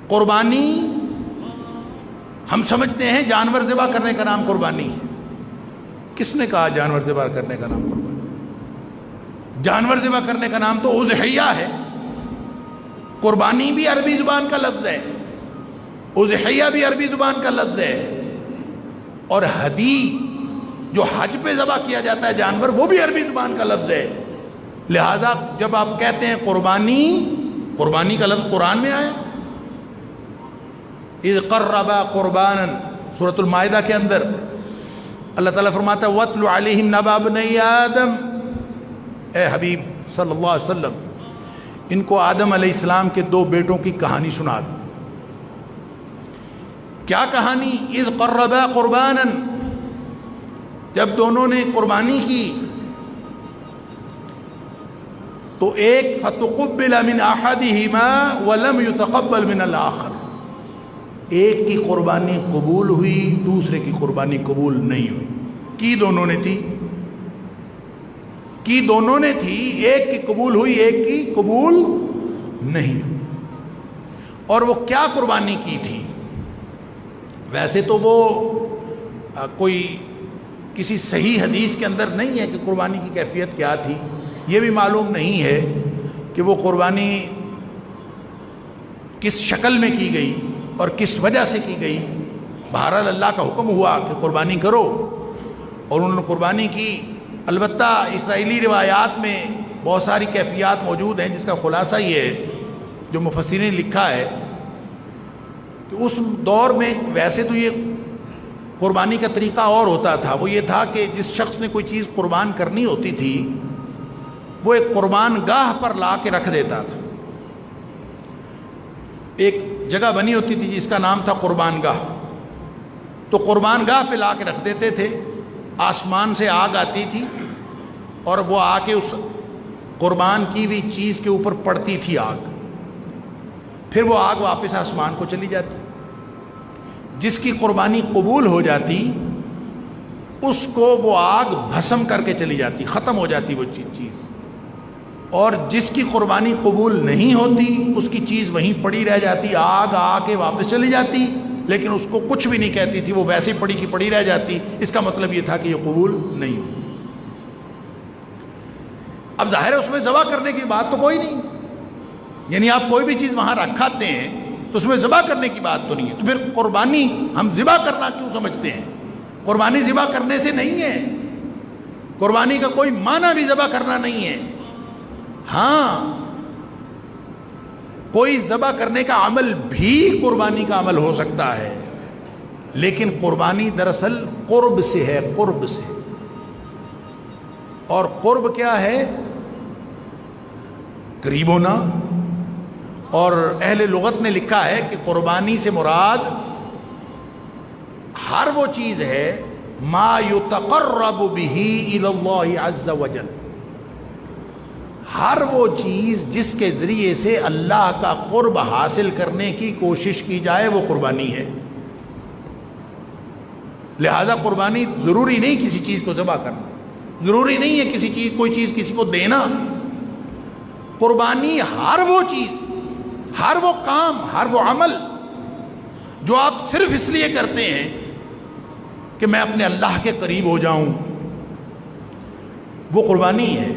قربانی ہم سمجھتے ہیں جانور ذبح کرنے کا نام قربانی ہے. کس نے کہا جانور ذبح کرنے کا نام قربانی؟ جانور ذبح کرنے کا نام تو اضحیہ ہے. قربانی بھی عربی زبان کا لفظ ہے، اضحیہ بھی عربی زبان کا لفظ ہے، اور ہدی جو حج پہ ذبح کیا جاتا ہے جانور وہ بھی عربی زبان کا لفظ ہے. لہذا جب آپ کہتے ہیں قربانی، قربانی کا لفظ قرآن میں آیا. اذ قربا قربانا سورۃ المائدہ کے اندر اللہ تعالیٰ فرماتا ہے وَاتْلُ عَلَيْهِمْ نَبَأَ ابْنَيْ آدَمَ، اے حبیب صلی اللہ علیہ وسلم ان کو آدم علیہ السلام کے دو بیٹوں کی کہانی سنا دو. کیا کہانی؟ اذ قربا قربانا، جب دونوں نے قربانی کی تو ایک فتقبل من احدهما ولم يتقبل من الاخر، ایک کی قربانی قبول ہوئی دوسرے کی قربانی قبول نہیں ہوئی. کی دونوں نے تھی، کی دونوں نے تھی، ایک کی قبول ہوئی ایک کی قبول نہیں ہوئی. اور وہ کیا قربانی کی تھی؟ ویسے تو وہ کوئی کسی صحیح حدیث کے اندر نہیں ہے کہ قربانی کی کیفیت کیا تھی. یہ بھی معلوم نہیں ہے کہ وہ قربانی کس شکل میں کی گئی اور کس وجہ سے کی گئی. بہرحال اللہ کا حکم ہوا کہ قربانی کرو اور انہوں نے قربانی کی. البتہ اسرائیلی روایات میں بہت ساری کیفیات موجود ہیں جس کا خلاصہ یہ ہے جو مفسرین نے لکھا ہے کہ اس دور میں ویسے تو یہ قربانی کا طریقہ اور ہوتا تھا. وہ یہ تھا کہ جس شخص نے کوئی چیز قربان کرنی ہوتی تھی وہ ایک قربان گاہ پر لا کے رکھ دیتا تھا. ایک جگہ بنی ہوتی تھی جس کا نام تھا قربان گاہ. تو قربان گاہ پہ لا کے رکھ دیتے تھے. آسمان سے آگ آتی تھی اور وہ آ کے اس قربان کی ہوئی چیز کے اوپر پڑتی تھی آگ. پھر وہ آگ واپس آسمان کو چلی جاتی. جس کی قربانی قبول ہو جاتی اس کو وہ آگ بھسم کر کے چلی جاتی، ختم ہو جاتی وہ چیز. اور جس کی قربانی قبول نہیں ہوتی اس کی چیز وہیں پڑی رہ جاتی. آگ آ کے واپس چلی جاتی لیکن اس کو کچھ بھی نہیں کہتی تھی، وہ ویسے پڑی کی پڑی رہ جاتی. اس کا مطلب یہ تھا کہ یہ قبول نہیں ہوئی. اب ظاہر ہے اس میں ذبح کرنے کی بات تو کوئی نہیں، یعنی آپ کوئی بھی چیز وہاں رکھاتے ہیں تو اس میں ذبح کرنے کی بات تو نہیں ہے. تو پھر قربانی ہم ذبح کرنا کیوں سمجھتے ہیں؟ قربانی ذبح کرنے سے نہیں ہے. قربانی کا کوئی معنی بھی ذبح کرنا نہیں ہے. ہاں کوئی ذبح کرنے کا عمل بھی قربانی کا عمل ہو سکتا ہے، لیکن قربانی دراصل قرب سے ہے، قرب سے. اور قرب کیا ہے؟ قریب ہونا. اور اہل لغت نے لکھا ہے کہ قربانی سے مراد ہر وہ چیز ہے ما یتقرب به الی اللہ عز وجل، ہر وہ چیز جس کے ذریعے سے اللہ کا قرب حاصل کرنے کی کوشش کی جائے وہ قربانی ہے. لہذا قربانی ضروری نہیں کسی چیز کو ذبح کرنا، ضروری نہیں ہے کسی چیز کوئی چیز کسی کو دینا. قربانی ہر وہ چیز، ہر وہ کام، ہر وہ عمل جو آپ صرف اس لیے کرتے ہیں کہ میں اپنے اللہ کے قریب ہو جاؤں وہ قربانی ہے.